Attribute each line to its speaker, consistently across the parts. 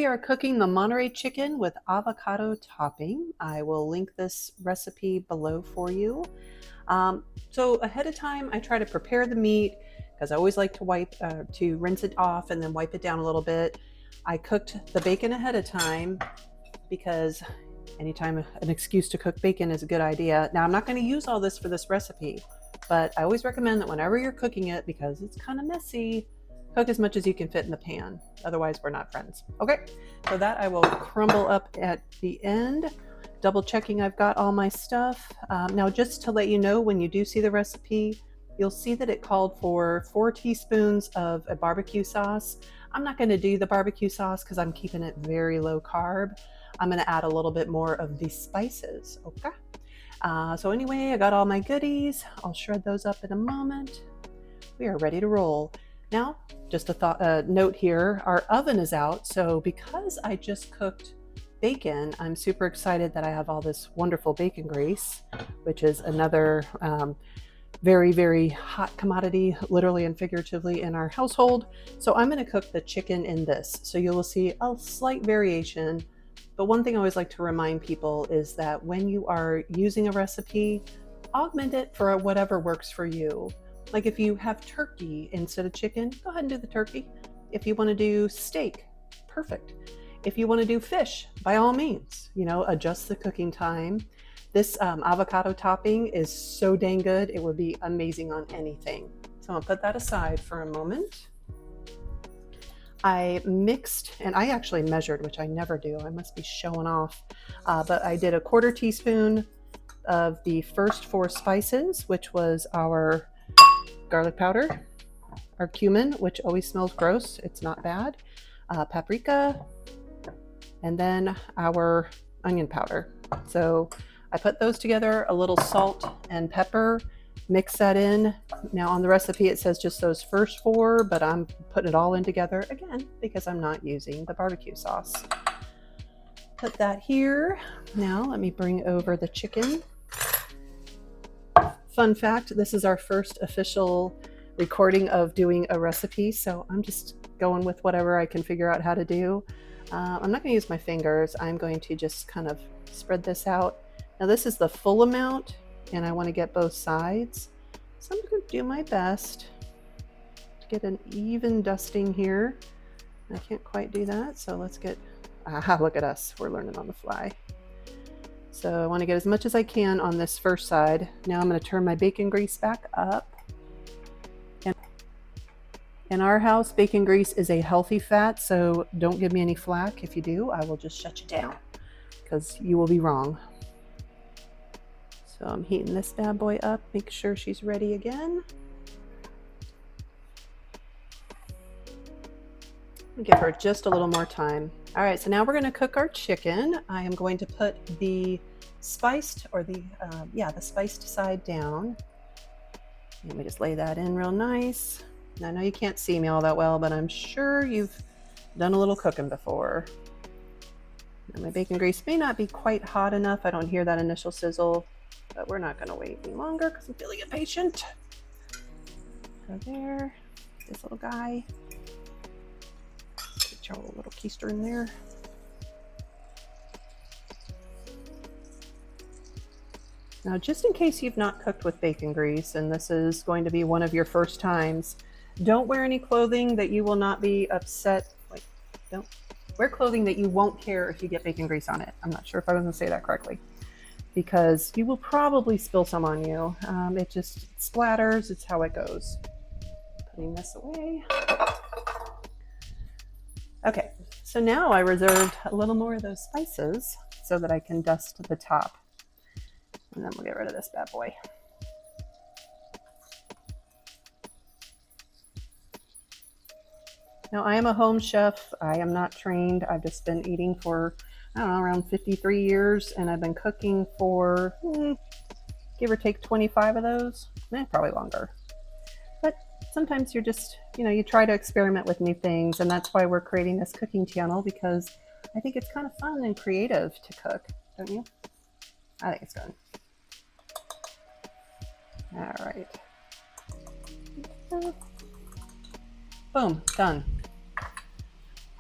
Speaker 1: We are cooking the Monterey chicken with avocado topping. I will link this recipe below for you. So ahead of time, I try to prepare the meat because I always like to rinse it off and then wipe it down a little bit. I cooked the bacon ahead of time because anytime an excuse to cook bacon is a good idea. Now I'm not going to use all this for this recipe, but I always recommend that whenever you're cooking it, because it's kind of messy, cook as much as you can fit in the pan. Otherwise, we're not friends. Okay, so that I will crumble up at the end, double checking I've got all my stuff. Now, just to let you know, when you do see the recipe, you'll see that it called for 4 teaspoons of a barbecue sauce. I'm not going to do the barbecue sauce because I'm keeping it very low carb. I'm going to add a little bit more of the spices. Okay. So anyway, I got all my goodies. I'll shred those up in a moment. We are ready to roll. Now, just a note here, our oven is out, so because I just cooked bacon, I'm super excited that I have all this wonderful bacon grease, which is another very, very hot commodity, literally and figuratively, in our household. So I'm going to cook the chicken in this. So you will see a slight variation, but one thing I always like to remind people is that when you are using a recipe, augment it for whatever works for you. Like if you have turkey instead of chicken, go ahead and do the turkey. If you want to do steak, perfect. If you want to do fish, by all means, adjust the cooking time. This avocado topping is so dang good, it would be amazing on anything. So I'll put that aside for a moment. I mixed, and I actually measured, which I never do. I must be showing off. But I did a 1/4 teaspoon of the first 4 spices, which was our garlic powder, our cumin, which always smells gross. It's not bad. Paprika, and then our onion powder. So I put those together, a little salt and pepper, mix that in. Now on the recipe, it says just those first 4, but I'm putting it all in together again because I'm not using the barbecue sauce. Put that here. Now let me bring over the chicken. Fun fact, this is our first official recording of doing a recipe, so I'm just going with whatever I can figure out how to do. I'm not going to use my fingers. I'm going to just kind of spread this out. Now this is the full amount, and I want to get both sides. So I'm going to do my best to get an even dusting here. I can't quite do that, so let's get, look at us, we're learning on the fly. So I want to get as much as I can on this first side. Now I'm going to turn my bacon grease back up. And in our house, bacon grease is a healthy fat, so don't give me any flack. If you do, I will just shut you down because you will be wrong. So I'm heating this bad boy up, make sure she's ready again. I'll give her just a little more time. All right, so now we're going to cook our chicken. I am going to put the spiced, or the spiced side down. Let me just lay that in real nice. And I know you can't see me all that well, but I'm sure you've done a little cooking before. Now my bacon grease may not be quite hot enough. I don't hear that initial sizzle, but we're not going to wait any longer because I'm feeling impatient. So there, this little guy. Get your little keister in there. Now, just in case you've not cooked with bacon grease, and this is going to be one of your first times, don't wear any clothing that you will not be upset. Like, don't wear clothing that you won't care if you get bacon grease on it. I'm not sure if I was going to say that correctly, because you will probably spill some on you. It just splatters. It's how it goes. Putting this away. Okay, so now I reserved a little more of those spices so that I can dust the top. And then we'll get rid of this bad boy. Now, I am a home chef. I am not trained. I've just been eating for, I don't know, around 53 years, and I've been cooking for, give or take 25 of those, probably longer. But sometimes you're just, you try to experiment with new things, and that's why we're creating this cooking channel, because I think it's kind of fun and creative to cook, don't you? I think it's good. All right. Boom, done.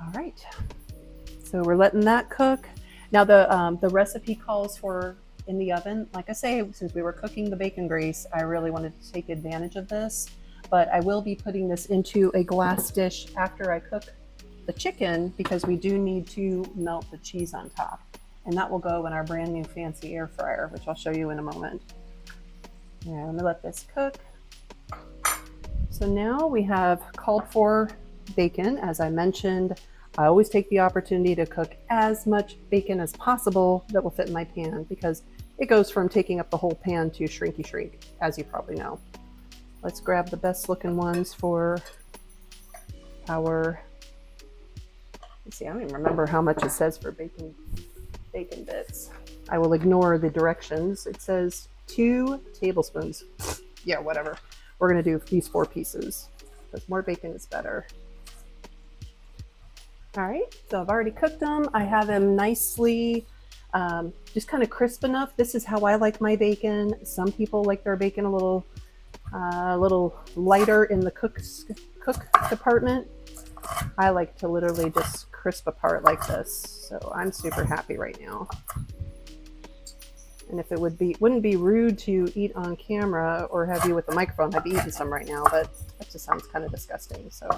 Speaker 1: All right. So we're letting that cook. Now the recipe calls for in the oven. Like I say, since we were cooking the bacon grease, I really wanted to take advantage of this. But I will be putting this into a glass dish after I cook the chicken, because we do need to melt the cheese on top. And that will go in our brand new fancy air fryer, which I'll show you in a moment. Now let me let this cook. So now we have called for bacon. As I mentioned, I always take the opportunity to cook as much bacon as possible that will fit in my pan, because it goes from taking up the whole pan to shrinky shrink, as you probably know. Let's grab the best looking ones for our, let's see, I don't even remember how much it says for bacon bits. I will ignore the directions. It says 2 tablespoons. Yeah, whatever. We're gonna do these 4 pieces because more bacon is better. All right, so I've already cooked them. I have them nicely, just kind of crisp enough. This is how I like my bacon. Some people like their bacon a little lighter in the cook department. I like to literally just crisp apart like this. So I'm super happy right now. And if it wouldn't be rude to eat on camera or have you with the microphone, I'd be eating some right now, but that just sounds kind of disgusting. So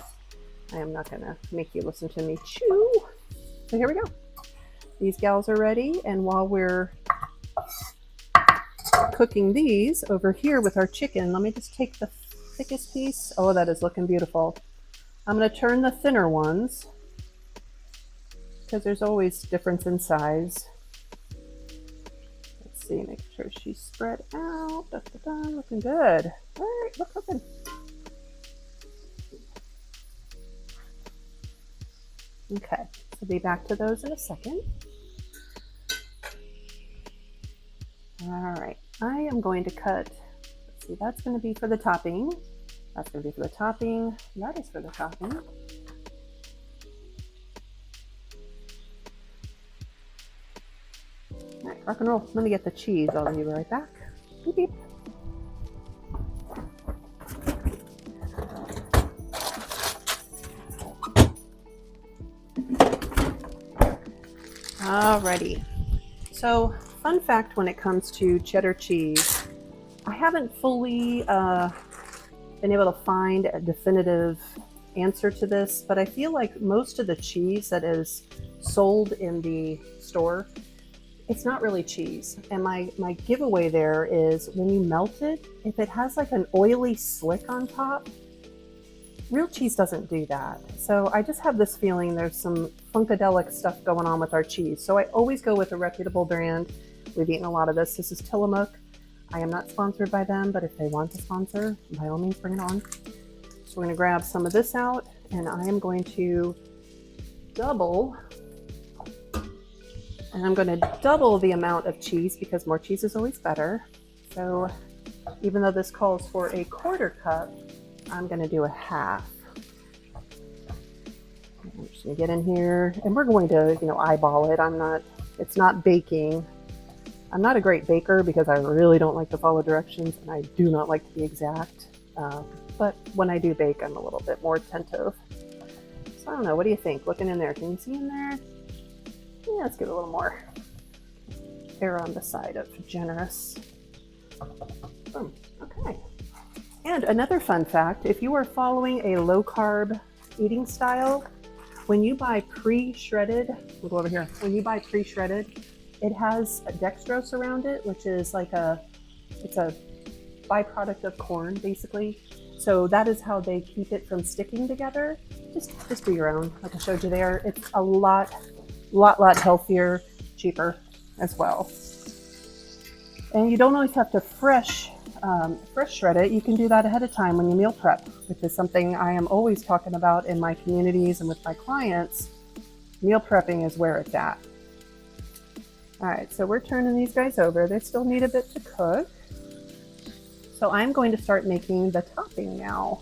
Speaker 1: I am not gonna make you listen to me chew. So here we go. These gals are ready. And while we're cooking these over here with our chicken, let me just take the thickest piece. Oh, that is looking beautiful. I'm gonna turn the thinner ones because there's always difference in size. Let's see, make sure she's spread out. Da, da, da, looking good. All right, look cooking. Okay, so be back to those in a second. All right, I am going to cut, let's see, that's going to be for the topping. That's going to be for the topping. That is for the topping. All right, rock and roll. Let me get the cheese. I'll be right back. Beep, beep. Alrighty. So, fun fact when it comes to cheddar cheese, I haven't fully been able to find a definitive answer to this, but I feel like most of the cheese that is sold in the store, it's not really cheese. And my giveaway there is when you melt it, if it has like an oily slick on top, real cheese doesn't do that. So I just have this feeling there's some funkadelic stuff going on with our cheese. So I always go with a reputable brand. We've eaten a lot of this. This is Tillamook. I am not sponsored by them, but if they want to sponsor, by all means, bring it on. So we're going to grab some of this out, and I am going to double the amount of cheese because more cheese is always better. So even though this calls for a 1/4 cup, I'm going to do a half. I'm just going to get in here, and we're going to, eyeball it. It's not baking. I'm not a great baker because I really don't like to follow directions, and I do not like to be exact. But when I do bake, I'm a little bit more attentive. So I don't know. What do you think? Looking in there, can you see in there? Yeah, let's give it a little more. Err on the side of generous. Boom. Okay. And another fun fact, if you are following a low-carb eating style, when you buy pre-shredded, we'll go over here. When you buy pre-shredded, it has a dextrose around it, which is it's a byproduct of corn, basically. So that is how they keep it from sticking together. Just do your own, like I showed you there. It's a lot healthier, cheaper as well. And you don't always have to fresh shred it. You can do that ahead of time when you meal prep, which is something I am always talking about in my communities and with my clients. Meal prepping is where it's at. All right, so we're turning these guys over. They still need a bit to cook. So I'm going to start making the topping now.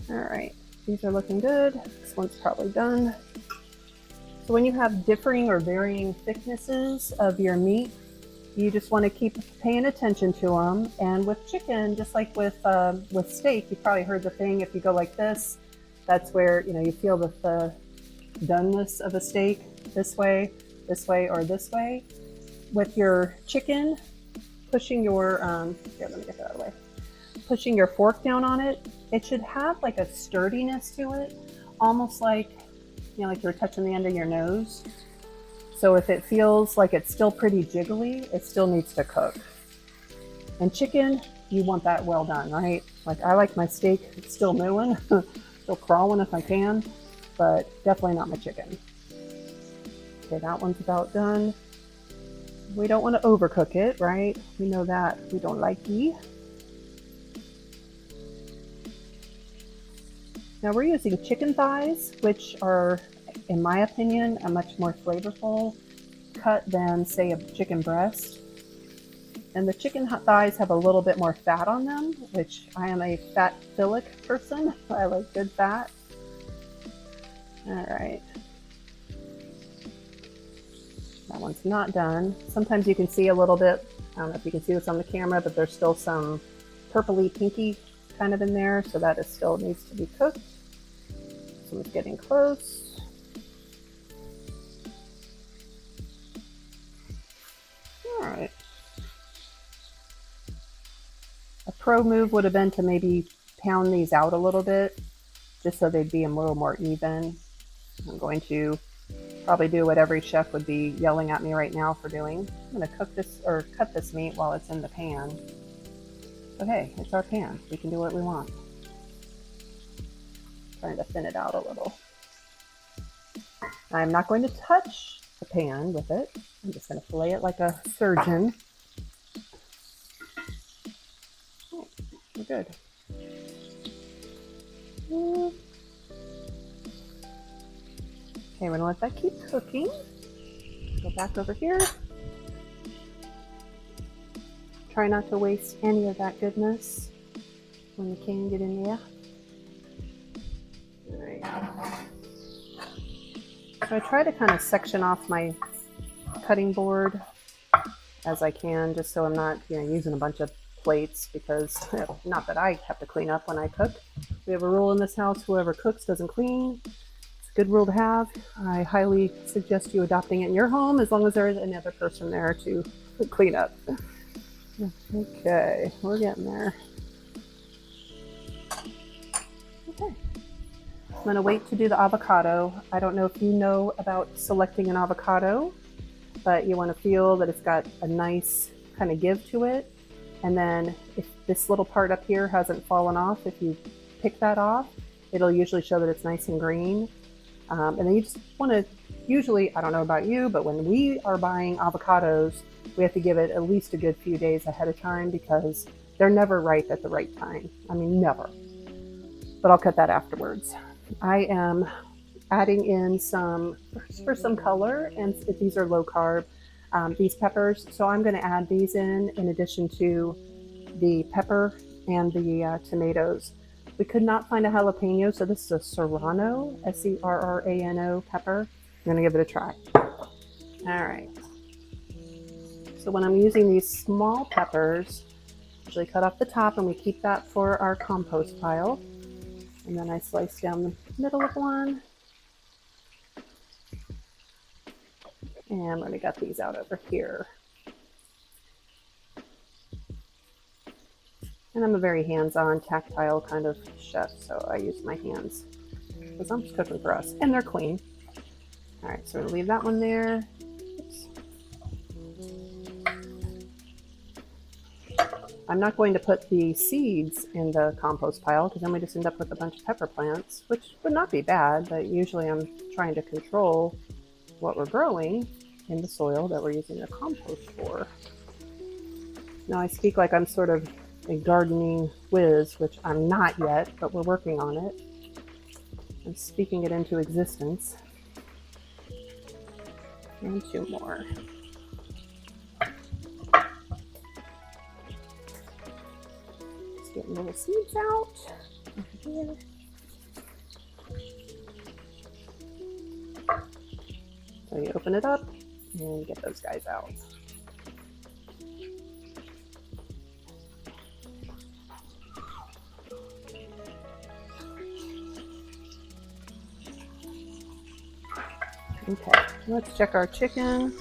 Speaker 1: All right, these are looking good. This one's probably done. So when you have differing or varying thicknesses of your meat, you just want to keep paying attention to them. And with chicken, just like with steak, you've probably heard the thing, if you go like this, that's where, you feel the doneness of a steak, this way, or this way. With your chicken, pushing your, here, let me get that out of the way. Pushing your fork down on it, it should have like a sturdiness to it, almost like, you know, like you're touching the end of your nose. So if it feels like it's still pretty jiggly, it still needs to cook. And chicken, you want that well done, right? Like I like my steak still mooing, still crawling if I can, but definitely not my chicken. Okay, that one's about done. We don't want to overcook it, right? We know that. We don't like it. Now we're using chicken thighs, which are, in my opinion, a much more flavorful cut than, say, a chicken breast. And the chicken thighs have a little bit more fat on them, which I am a fat-philic person. I like good fat. All right. That one's not done. Sometimes you can see a little bit, I don't know if you can see this on the camera, but there's still some purpley pinky kind of in there, so that still needs to be cooked. This one's getting close. All right. A pro move would have been to maybe pound these out a little bit, just so they'd be a little more even. I'm going to probably do what every chef would be yelling at me right now for doing. I'm going to cook this or cut this meat while it's in the pan. So hey, it's our pan. We can do what we want. Trying to thin it out a little. I'm not going to touch the pan with it. I'm just going to fillet it like a surgeon. Oh, we're good. Okay, we're gonna let that keep cooking. Go back over here. Try not to waste any of that goodness when you can get in there. All right. So I try to kind of section off my cutting board as I can, just so I'm not, using a bunch of plates, because not that I have to clean up when I cook. We have a rule in this house: whoever cooks doesn't clean. Good rule to have. I highly suggest you adopting it in your home, as long as there is another person there to clean up. Okay, we're getting there. Okay, I'm gonna wait to do the avocado. I don't know if you know about selecting an avocado, but you want to feel that it's got a nice kind of give to it. And then if this little part up here hasn't fallen off, if you pick that off, it'll usually show that it's nice and green. And then you just want to, usually, I don't know about you, but when we are buying avocados, we have to give it at least a good few days ahead of time, because they're never ripe at the right time. I mean, never. But I'll cut that afterwards. I am adding in some, for some color, and these are low carb, these peppers. So I'm going to add these in addition to the pepper and the tomatoes. We could not find a jalapeno, so this is a serrano, S-E-R-R-A-N-O pepper. I'm gonna give it a try. All right. So when I'm using these small peppers, I usually cut off the top, and we keep that for our compost pile. And then I slice down the middle of one. And let me get these out over here. And I'm a very hands-on, tactile kind of chef, so I use my hands because I'm just cooking for us, and they're clean. All right, so we're gonna leave that one there. Oops. I'm not going to put the seeds in the compost pile, because then we just end up with a bunch of pepper plants, which would not be bad, but usually I'm trying to control what we're growing in the soil that we're using the compost for. Now I speak like I'm sort of a gardening whiz, which I'm not yet, but we're working on it. I'm speaking it into existence. And two more. Just getting little seeds out over here. So you open it up and get those guys out. Okay, let's check our chicken.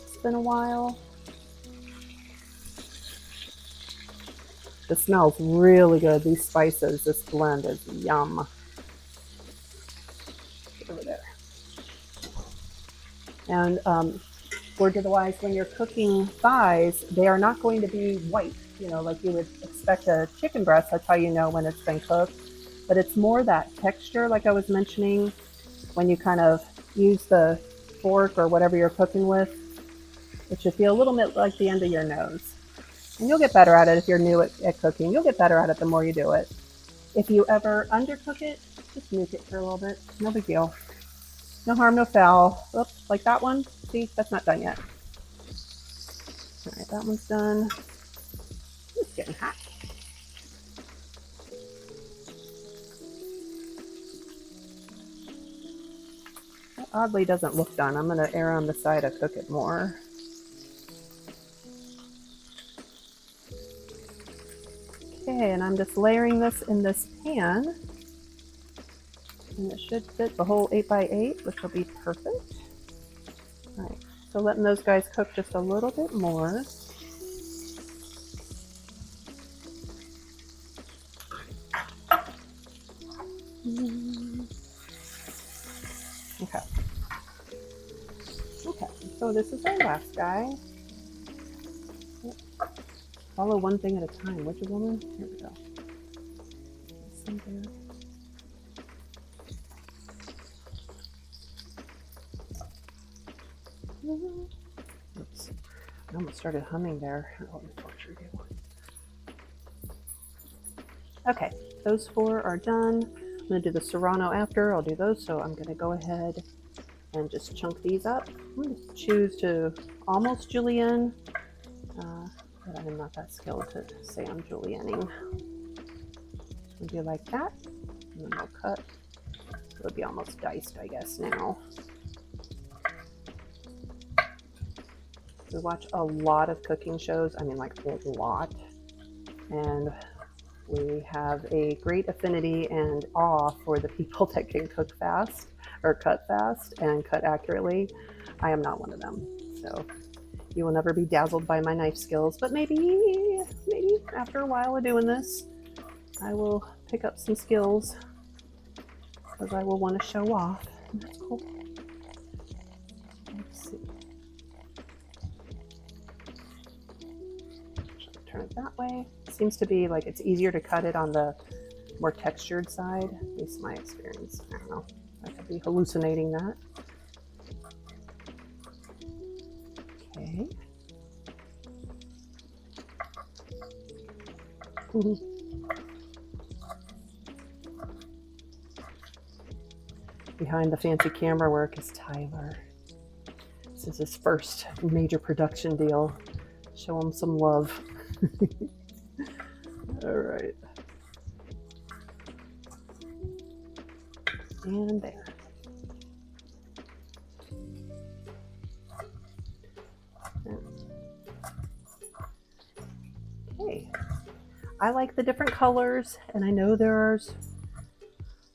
Speaker 1: It's been a while. It smells really good. These spices, this blend is yum. Get over there. And word to the wise, when you're cooking thighs, they are not going to be white, like you would expect a chicken breast. That's how you know when it's been cooked. But it's more that texture, like I was mentioning, when you kind of use the fork or whatever you're cooking with. It should feel a little bit like the end of your nose. And you'll get better at it if you're new at cooking. You'll get better at it the more you do it. If you ever undercook it, just nuke it for a little bit. No big deal. No harm, no foul. Oops, like that one. See, that's not done yet. All right, that one's done. It's getting hot. That oddly doesn't look done. I'm going to err on the side of cook it more. Okay, and I'm just layering this in this pan. And it should fit the whole 8x8, which will be perfect. All right, so letting those guys cook just a little bit more. Okay. Okay, so this is our last guy. Follow one thing at a time, would you, woman? Here we go. Oops, I almost started humming there. Let me torture you. Okay, those 4 are done. I'm going to do the serrano after. I'll do those, so I'm going to go ahead and just chunk these up. I'm going to choose to almost julienne, but I'm not that skilled to say I'm julienning. So do like that, and then we'll cut. It'll be almost diced, I guess, now. We watch a lot of cooking shows. I mean, like a lot. And we have a great affinity and awe for the people that can cook fast or cut fast and cut accurately. I am not one of them. So you will never be dazzled by my knife skills, but maybe after a while of doing this, I will pick up some skills because I will want to show off. And that's cool. Let's see. Turn it that way. It seems to be like it's easier to cut it on the more textured side, at least my experience. I don't know. I could be hallucinating that. Okay. Behind the fancy camera work is Tyler. This is his first major production deal. Show him some love. All right. And there. Okay. I like the different colors, and I know there's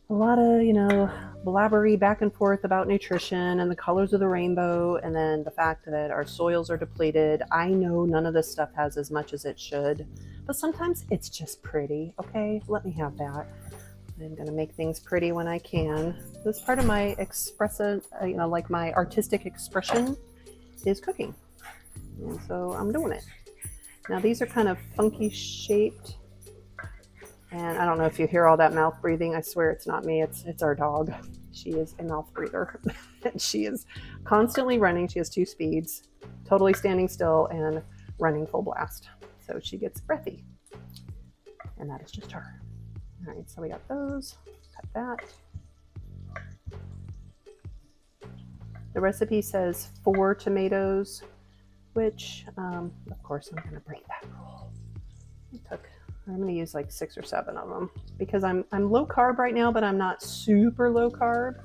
Speaker 1: a lot of, blabbery back and forth about nutrition and the colors of the rainbow, and then the fact that our soils are depleted. I know none of this stuff has as much as it should, but sometimes it's just pretty. Okay, let me have that. I'm going to make things pretty when I can. This part of my like my artistic expression is cooking. And so I'm doing it. Now these are kind of funky shaped. And I don't know if you hear all that mouth breathing. I swear it's not me. It's our dog. She is a mouth breather. She is constantly running. She has 2 speeds, totally standing still and running full blast. So she gets breathy. And that is just her. All right, so we got those. Cut that. The recipe says 4 tomatoes, which, of course, I'm going to break that rule. I'm going to use like 6 or 7 of them because I'm low carb right now, but I'm not super low carb.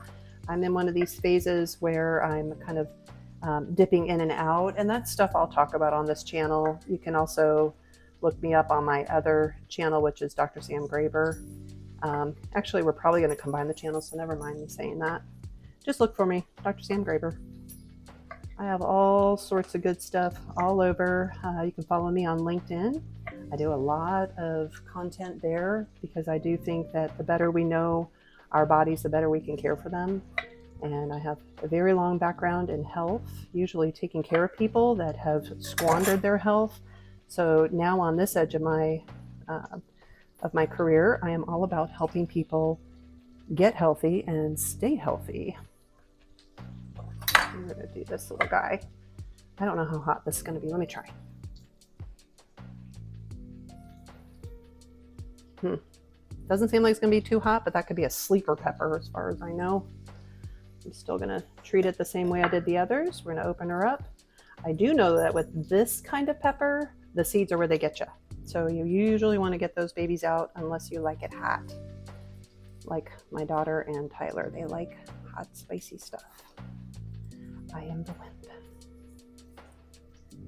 Speaker 1: I'm in one of these phases where I'm kind of dipping in and out, and that's stuff I'll talk about on this channel. You can also look me up on my other channel, which is Dr. Sam Graber. Actually, we're probably going to combine the channels, so never mind me saying that. just look for me, Dr. Sam Graber. I have all sorts of good stuff all over. You can follow me on LinkedIn. I do a lot of content there because I do think that the better we know our bodies, the better we can care for them. And I have a very long background in health, usually taking care of people that have squandered their health. So now on this edge of my career, I am all about helping people get healthy and stay healthy. I'm gonna do this little guy. I don't know how hot this is gonna be. Let me try. Doesn't seem like it's gonna be too hot, but that could be a sleeper pepper as far as I know. I'm still gonna treat it the same way I did the others. We're gonna open her up. I do know that with this kind of pepper, the seeds are where they get you. So you usually wanna get those babies out unless you like it hot. Like my daughter and Tyler, they like hot, spicy stuff. I am the wimp.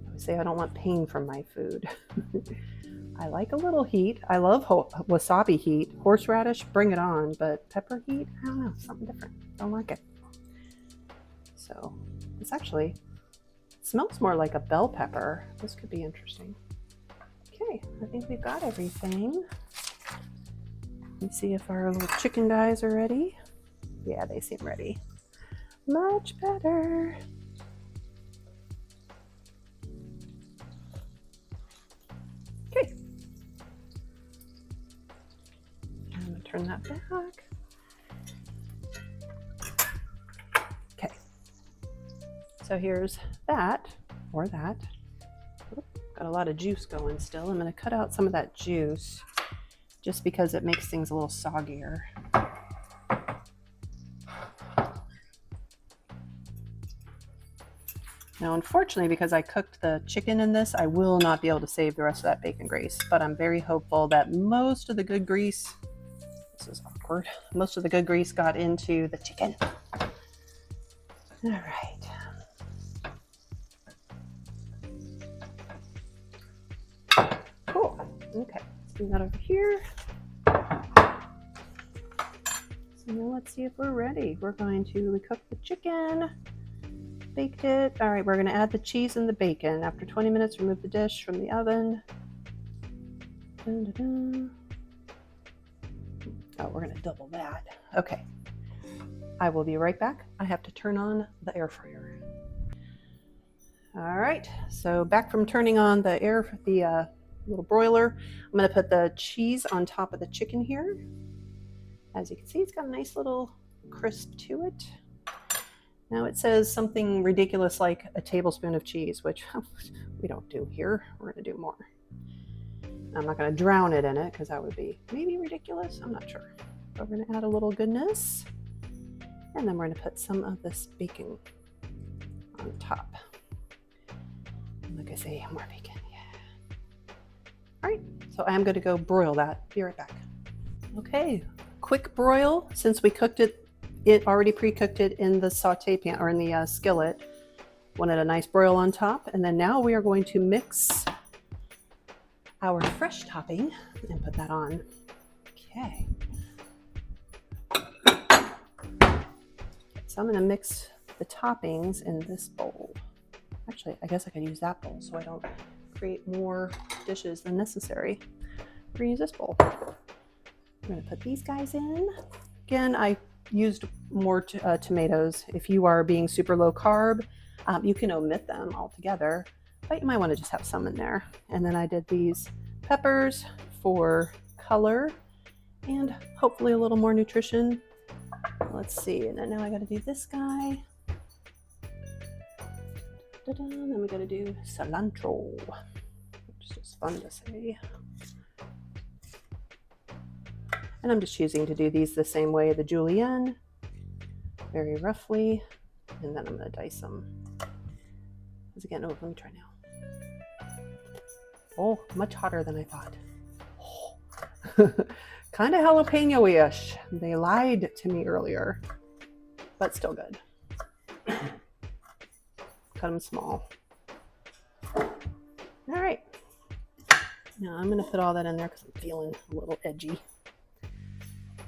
Speaker 1: I would say I don't want pain from my food. I like a little heat. I love wasabi heat. Horseradish, bring it on. But pepper heat, I don't know, something different. Don't like it. So this actually smells more like a bell pepper. This could be interesting. Okay, I think we've got everything. Let's see if our little chicken guys are ready. Yeah, they seem ready. Much better. Okay. I'm gonna turn that back. Okay. So here's that, or that. Got a lot of juice going still. I'm gonna cut out some of that juice just because it makes things a little soggier. Now, unfortunately, because I cooked the chicken in this, I will not be able to save the rest of that bacon grease, but I'm very hopeful that most of the good grease, this is awkward, most of the good grease got into the chicken. All right. Cool. Okay, let's bring that over here. So now let's see if we're ready. We're going to cook the chicken. Baked it. All right, we're going to add the cheese and the bacon. After 20 minutes, remove the dish from the oven. Dun, dun, dun. Oh, we're going to double that. Okay. I will be right back. I have to turn on the air fryer. All right, so back from turning on the little broiler, I'm going to put the cheese on top of the chicken here. As you can see, it's got a nice little crisp to it. Now it says something ridiculous like a tablespoon of cheese, which we don't do here. We're going to do more. I'm not going to drown it in it because that would be maybe ridiculous. I'm not sure. But we're going to add a little goodness. And then we're going to put some of this bacon on top. And like I say, more bacon. Yeah. All right. So I am going to go broil that. Be right back. Okay. Quick broil. Since we cooked it already pre-cooked it in the saute pan or in the skillet. Wanted a nice broil on top. And then now we are going to mix our fresh topping and put that on. Okay. So I'm going to mix the toppings in this bowl. Actually, I guess I could use that bowl so I don't create more dishes than necessary. We're going to use this bowl. I'm going to put these guys in. Again, I used more tomatoes. If you are being super low carb, you can omit them altogether, but you might want to just have some in there. And then I did these peppers for color and hopefully a little more nutrition. Let's see, and then now I got to do this guy. Then we got to do cilantro, which is fun to say. And I'm just choosing to do these the same way, the julienne, very roughly. And then I'm going to dice them. Because again, oh, let me try now. Oh, much hotter than I thought. Oh. Kind of jalapeno-ish. They lied to me earlier, but still good. Cut them small. All right. Now I'm going to put all that in there because I'm feeling a little edgy.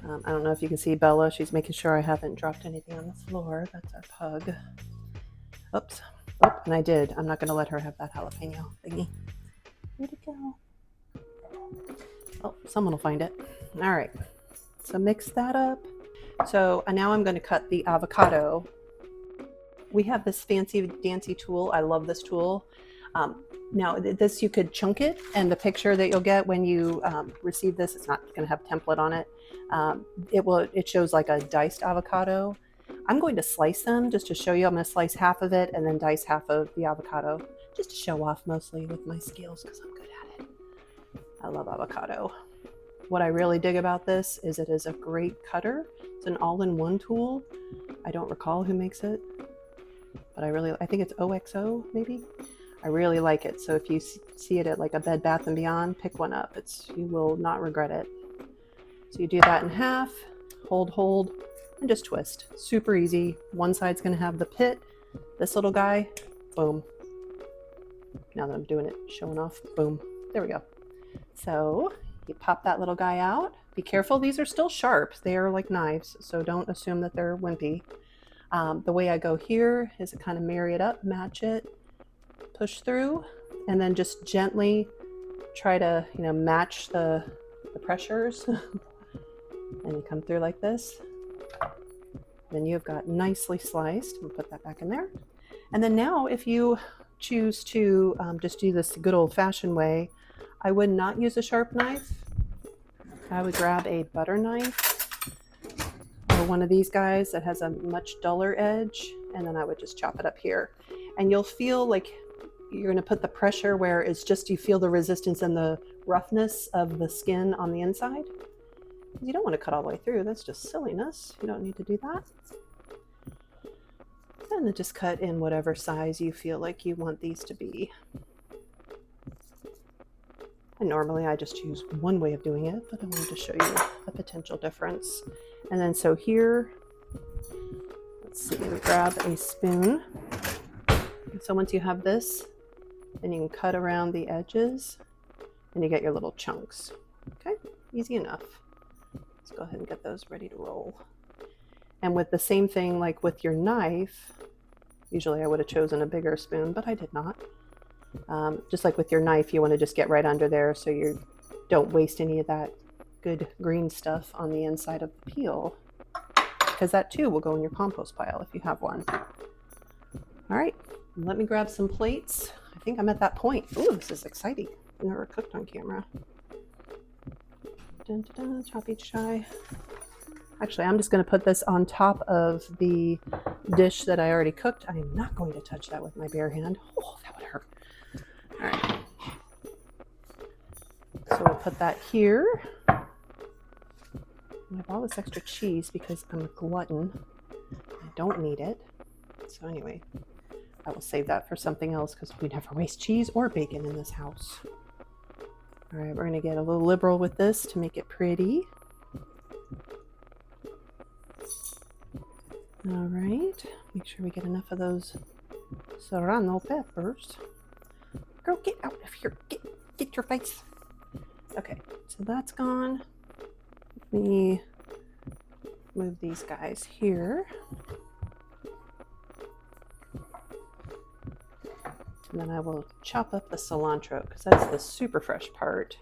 Speaker 1: I don't know if you can see Bella. She's making sure I haven't dropped anything on the floor. That's our pug. Oops. Oh, and I did. I'm not going to let her have that jalapeno thingy. Where'd it go? Oh, someone will find it. All right. So mix that up. So now I'm going to cut the avocado. We have this fancy dancy tool. I love this tool. Now this, you could chunk it, and the picture that you'll get when you receive this, it's not going to have template on it. It shows like a diced avocado. I'm going to slice them just to show you. I'm going to slice half of it and then dice half of the avocado just to show off, mostly with my skills because I'm good at it. I love avocado. What I really dig about this is it is a great cutter. It's an all-in-one tool. I don't recall who makes it, but I think it's OXO maybe. I really like it. So if you see it at like a Bed Bath & Beyond, pick one up. You will not regret it. So you do that in half, hold, and just twist. Super easy. One side's going to have the pit. This little guy, boom. Now that I'm doing it, showing off, boom. There we go. So you pop that little guy out. Be careful, these are still sharp. They are like knives, so don't assume that they're wimpy. The way I go here is to kind of marry it up, match it, push through, and then just gently try to, match the pressures. And you come through like this. Then you've got nicely sliced. We'll put that back in there. And then now if you choose to just do this good old-fashioned way, I would not use a sharp knife. I would grab a butter knife or one of these guys that has a much duller edge, and then I would just chop it up here. And you'll feel like you're going to put the pressure where it's just, you feel the resistance and the roughness of the skin on the inside. You don't want to cut all the way through. That's just silliness. You don't need to do that. And then just cut in whatever size you feel like you want these to be. And normally I just use one way of doing it, but I wanted to show you a potential difference. And then so here, let's see, we grab a spoon. And so once you have this, then you can cut around the edges and you get your little chunks. Okay, easy enough. Let's go ahead and get those ready to roll. And with the same thing, like with your knife, usually I would have chosen a bigger spoon, but I did not. Just like with your knife, you want to just get right under there so you don't waste any of that good green stuff on the inside of the peel, because that too will go in your compost pile if you have one. All right, let me grab some plates. I think I'm at that point. Ooh, this is exciting. I've never cooked on camera. Dun, dun, dun, chop each shy. Actually, I'm just going to put this on top of the dish that I already cooked. I am not going to touch that with my bare hand. Oh, that would hurt. All right. So we'll put that here. I have all this extra cheese because I'm a glutton. I don't need it. So anyway, I will save that for something else because we never waste cheese or bacon in this house. All right, we're going to get a little liberal with this to make it pretty. All right, make sure we get enough of those serrano peppers. Girl, get out of here. Get your face. Okay, so that's gone. Let me move these guys here. And then I will chop up the cilantro because that's the super fresh part.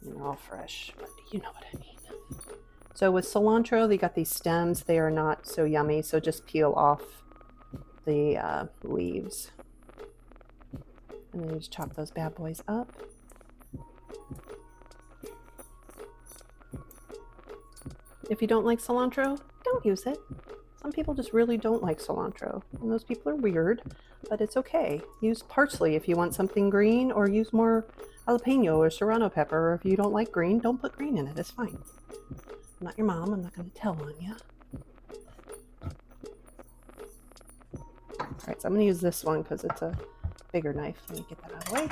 Speaker 1: They're all fresh, but you know what I mean. So with cilantro, they got these stems. They are not so yummy, so just peel off the leaves. And then you just chop those bad boys up. If you don't like cilantro, don't use it. Some people just really don't like cilantro, and those people are weird, but it's okay. Use parsley if you want something green, or use more jalapeno or serrano pepper. Or if you don't like green, don't put green in it. It's fine. I'm not your mom. I'm not going to tell on you. All right, so I'm going to use this one because it's a bigger knife. Let me get that out of the way.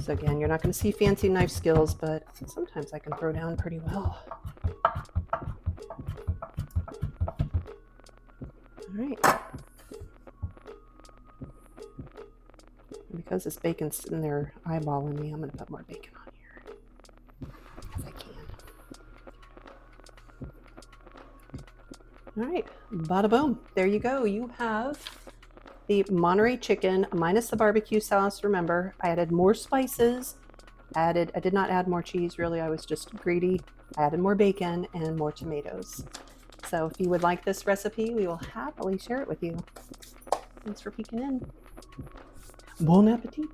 Speaker 1: So again, you're not going to see fancy knife skills, but sometimes I can throw down pretty well. All right. And because this bacon's in there eyeballing me, I'm going to put more bacon on here. Because I can. All right, bada boom. There you go. You have the Monterey chicken minus the barbecue sauce. Remember, I added more spices. I did not add more cheese, really. I was just greedy. I added more bacon and more tomatoes. So if you would like this recipe, we will happily share it with you. Thanks for peeking in. Bon appetit.